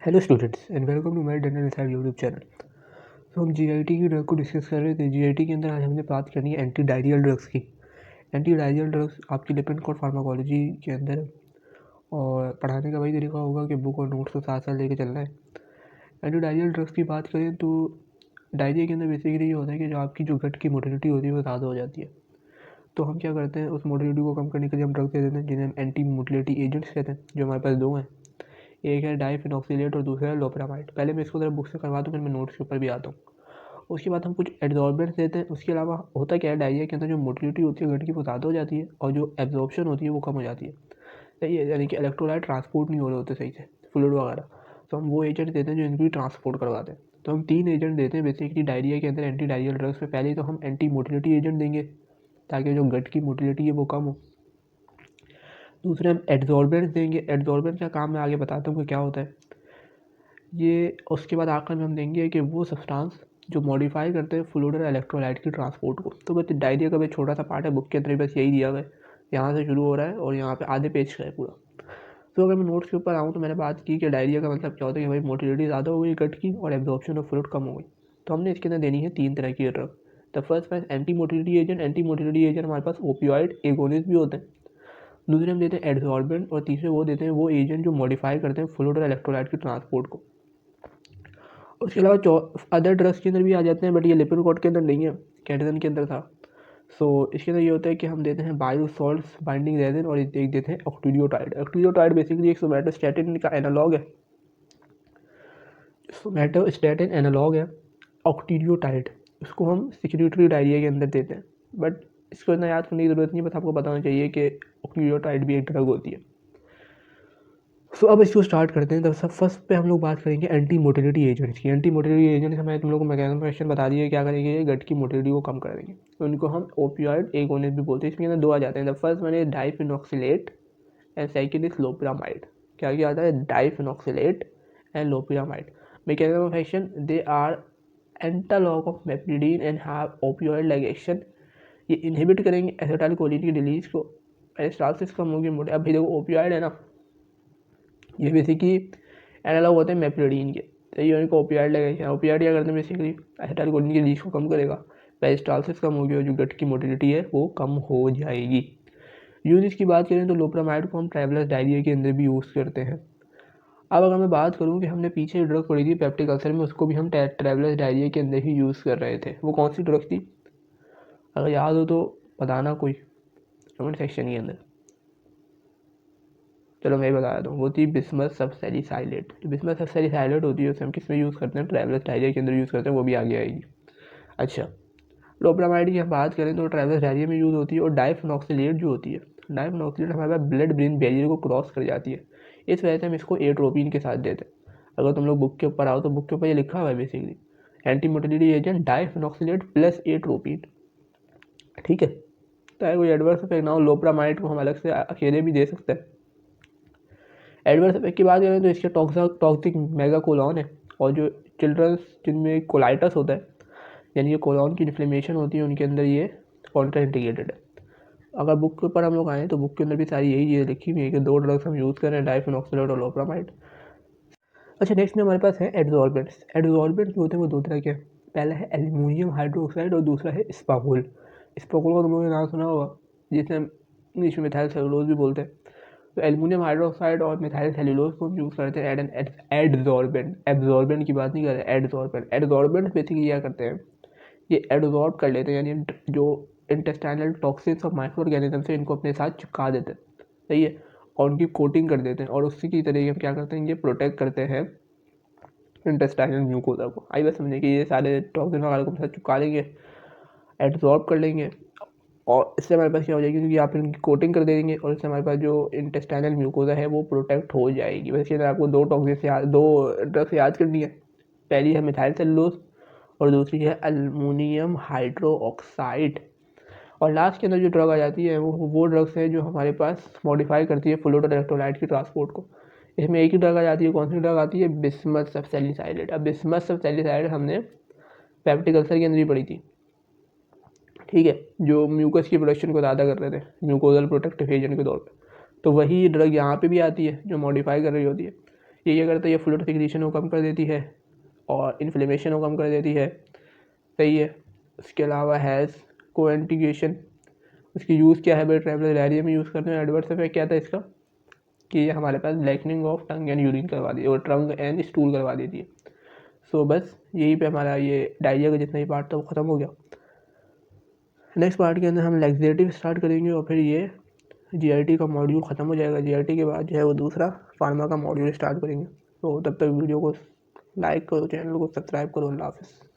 Hello students and welcome to my dental research YouTube channel. तो हम GIT की drug को डिस्कस कर रहे थे। जीआईटी के अंदर आज हमने बात करनी है एंटी डायरियल ड्रग्स की। एंटी डायरियल ड्रग्स आपकी लिपिनकोड फार्माकोलॉजी के अंदर है और पढ़ाने का वही तरीका होगा कि बुक और नोट्स को साथ साथ लेके चलना है। एंटी डायरियल ड्रग्स की बात करें तो डायरिया के अंदर बेसिकली ये होता है कि जो आपकी जो गट की मोटिलिटी होती है वो ज़्यादा हो जाती है। तो हम क्या करते हैं, उस मोटिलिटी को कम करने के लिए हम ड्रग दे देते हैं जिन्हें हम एंटी मोटिलिटी एजेंट्स कहते हैं, जो हमारे पास दो हैं। एक है डाइफिनॉक्सिलेट और दूसरा है लोपेरामाइड। पहले मैं इसको ज़रा बुक से करवा दूँ, फिर मैं नोट्स के ऊपर भी आता हूँ। उसके बाद हम कुछ एब्जॉर्बेंट्स देते हैं। उसके अलावा होता क्या है, डायरिया के अंदर जो मोटिलिटी होती है गट की वो ज़्यादा हो जाती है और जो एब्जॉर्प्शन होती है वो कम हो जाती है। सही है, यानी कि इलेक्ट्रोलाइट ट्रांसपोर्ट नहीं हो रहे होते सही से, फ्लूइड वगैरह। तो हम वो एजेंट देते हैं जो इनकी ट्रांसपोर्ट करवाते हैं। तो हम 3 एजेंट देते हैं बेसिकली डायरिया के अंदर एंटी डायरियल ड्रग्स में। पहले तो हम एंटी मोटिलिटी एजेंट देंगे ताकि जो गट की मोटिलिटी है वो कम हो। दूसरे हम एड्जॉर्बेंट्स देंगे। एड्जॉर्बेंट का काम मैं आगे बताता हूँ कि क्या होता है ये। उसके बाद आखिर में हम देंगे कि वो सब्सटेंस जो मॉडिफाई करते हैं फ्लूइड और इलेक्ट्रोलाइट की ट्रांसपोर्ट को। तो बस डायरिया का भी छोटा सा पार्ट है बुक के अंदर, बस यही दिया गया है। यहाँ से शुरू हो रहा है और यहाँ पे आधे पेज का है पूरा। तो अगर मैं नोट्स के ऊपर आऊँ तो मैंने बात की कि डायरिया का मतलब क्या होता है कि भाई मोटिलिटी ज़्यादा हो गई गट की और एब्जॉर्प्शन ऑफ फ्लूइड कम हो गई। तो हमने इसके अंदर देनी है 3 तरह की ड्रग। द फर्स्ट है anti motility agent. Anti motility agent हमारे पास ओपियोइड एगोनिस्ट भी होते हैं। दूसरे हम देते हैं एड्जॉर्बेंट और तीसरे वो देते हैं वो एजेंट जो मॉडिफाई करते हैं फ्लूइड और इलेक्ट्रोलाइट की ट्रांसपोर्ट को। उसके अलावा अदर ड्रग्स के अंदर भी आ जाते हैं, बट ये लिपिनकोड के अंदर नहीं है, कैटेजन के अंदर था। सो इसके अंदर ये होता है कि हम देते हैं बायोसॉल्ट्स बाइंडिंग रेजिन और एक देते हैं ऑक्टीडियोटाइड। ऑक्टीडियोटाइड बेसिकली एक सोमैटोस्टैटिन का एनालॉग है। सोमैटोस्टैटिन एनालॉग है ऑक्टीडियोटाइड। उसको हम सिक्रेटरी डायरिया के अंदर देते हैं, बट इसको इतना याद करने की ज़रूरत नहीं है, बस आपको बताना चाहिए कि ऑक्टीडियोटाइड भी एक ड्रग होती है। सो अब इसको स्टार्ट करते हैं। तो सब फर्स्ट पे हम लोग बात करेंगे एंटी मोटिलिटी एजेंट्स की। एंटी मोटिलिटी एजेंट्स हमें तुम लोग को मैकेनिज्म क्वेश्चन बता दिए क्या करेंगे, गट की मोटिलिटी को कम कर देंगे। तो उनको हम ओपियोइड एगोनिस्ट भी बोलते हैं। इसके अंदर 2 आ जाते हैं। The first one is diphenoxylate and second is loperamide. क्या क्या आता है, diphenoxylate and loperamide. Mechanism of action, they are analogue of meperidine and have opioid like action. ये इनहिबिट करेंगे एसिटाइलकोलिन की रिलीज को, पेरिस्टालसिस कम होगी मोटे। अब भी देखो ओपियोइड है ना, ये बेसिकली एनालॉग होते हैं मेप्रिडीन के। तो ये उनको ओपियाइड लगेगा। ओपियाइड क्या करते हैं बेसिकली एसिटाइलकोलिन की रिलीज को कम करेगा, पेरिस्टालसिस कम होगी और जो गट की मोटिलिटी है वो कम हो जाएगी। यूज इसकी बात करें तो लोपेरामाइड को हम ट्रैवलर्स डायरिया के अंदर भी यूज़ करते हैं। अब अगर मैं बात करूँ कि हमने पीछे ड्रग पढ़ी थी पेप्टिक अल्सर में, उसको भी हम ट्रैवलर्स डायरिया के अंदर ही यूज़ कर रहे थे। वो कौन सी ड्रग थी, अगर याद हो तो बताना कोई कमेंट सेक्शन के अंदर। चलो मैं बता दूँ, वो थी बिस्मथ सबसैलिसाइलेट। जो बिस्मथ सबसैलिसाइलेट होती है उसे हम किस में यूज़ करते हैं, ट्रैवलर्स डायरिया के अंदर यूज़ करते हैं, वो भी आगे आएगी। अच्छा, लोपेरामाइड की हम बात करें तो ट्रैवलर्स डायरिया में यूज़ होती है। और डाइफिनॉक्सिलेट जो होती है, डाइफिनॉक्सिलेट हमारे पास ब्लड ब्रेन बैरियर को क्रॉस कर जाती है। इस वजह से हम इसको एट्रोपिन के साथ देते हैं। अगर तुम लोग बुक के ऊपर आओ तो बुक के ऊपर ये लिखा हुआ है basically anti motility agent diphenoxylate plus atropine. ठीक है, चाहे कोई एडवर्स इफेक्ट ना हो, लोपेरामाइड को हम अलग से अकेले भी दे सकते हैं। एडवर्स इफेक्ट की बात करें तो इसके टॉक्सिक मेगाकोलॉन है। और जो चिल्ड्रंस जिनमें कोलाइटस होता है, यानी कि कोलॉन की इन्फ्लेमेशन होती है, उनके अंदर ये कॉन्ट्रा इंडिकेटेड है। अगर बुक के ऊपर हम लोग आएँ तो बुक के अंदर भी सारी यही चीज़ें लिखी हुई है कि 2 ड्रग्स हम यूज़ कर रहे हैं, डाइफिनॉक्सिलेट और लोपेरामाइड। अच्छा, नेक्स्ट में हमारे पास है एड्जॉर्बेंट्स। एड्जॉर्बेंट्स जो होते हैं वो 2 तरह के हैं। पहला है एल्युमिनियम हाइड्रोक्साइड और दूसरा है स्पागोल। स्पागोल का तुम लोगों ने नाम सुना होगा, जिसे हम इंग्लिश में मिथाइल सेलुलोज भी बोलते हैं। तो एल्युमिनियम हाइड्रोक्साइड और मिथाइल सेलुलोज को हम यूज़ करते हैं एडजॉर्बेंट। एब्जॉर्बेंट की बात नहीं कर रहे, एडजॉर्बेंट। एडजॉर्बेंट बेसिकली क्या करते हैं, ये एडजॉर्ब कर लेते हैं, यानी जो इंटेस्टाइनल टॉक्सिन्स और माइक्रो ऑर्गेनिज्म से इनको अपने साथ चिपका देते हैं। सही है, और उनकी कोटिंग कर देते हैं। और उसी की तरह हम क्या करते हैं, ये प्रोटेक्ट करते हैं इंटेस्टाइनल म्यूकोसा को। आई बात समझे कि ये सारे टॉक्सिन वगैरह को अपने साथ चिपका लेंगे, एब्जॉर्ब कर लेंगे, और इससे हमारे पास क्या हो जाएगी, क्योंकि आप इनकी कोटिंग कर देंगे और इससे हमारे पास जो इंटेस्टाइनल म्यूकोसा है वो प्रोटेक्ट हो जाएगी। वैसे अगर आपको 2 ड्रग्स याद करनी है, पहली है मिथाइल सेलुलोज और दूसरी है अल्मोनियम हाइड्रोक्साइड। और लास्ट के अंदर जो ड्रग आ जाती है वो ड्रग्स है जो हमारे पास मॉडिफाई करती है फ्लूइड और इलेक्ट्रोलाइट की ट्रांसपोर्ट को। इसमें एक ही ड्रग आ जाती है, कौन सी ड्रग आती है, बिस्मथ सबसैलिसाइलेट। अब बिस्मथ सबसैलिसाइलेट हमने पेप्टिक अल्सर के अंदर ही पढ़ी थी। ठीक है, जो म्यूकस की प्रोडक्शन को ज़्यादा कर रहे थे म्यूकोजल प्रोटेक्टिव एजेंट के तौर पर, तो वही ड्रग यहाँ पे भी आती है जो मॉडिफाई कर रही होती है। ये क्या करता है, ये फ्लूइड सिक्रीशन को कम कर देती है और इन्फ्लेमेशन को कम कर देती है, सही है। उसके अलावा हैज़ कोएंटिगेशन, उसकी यूज़ क्या है भाई, ट्रैवलस डायरिया में यूज़ करते हैं। एडवर्स इफेक्ट क्या था इसका कि ये हमारे पास blackening of tongue and urine करवा दी और टंग एंड स्टूल करवा देती है। सो बस यहीं पे हमारा ये डायरिया का जितना ही पार्ट था वो ख़त्म हो गया। नेक्स्ट पार्ट के अंदर हम लैक्सेटिव स्टार्ट करेंगे और फिर ये जीआरटी का मॉड्यूल ख़त्म हो जाएगा। जीआरटी के बाद जो है वो दूसरा फार्मा का मॉड्यूल स्टार्ट करेंगे। तो तब तक वीडियो को लाइक करो, चैनल को सब्सक्राइब करो। अल्लाह हाफ़िज़।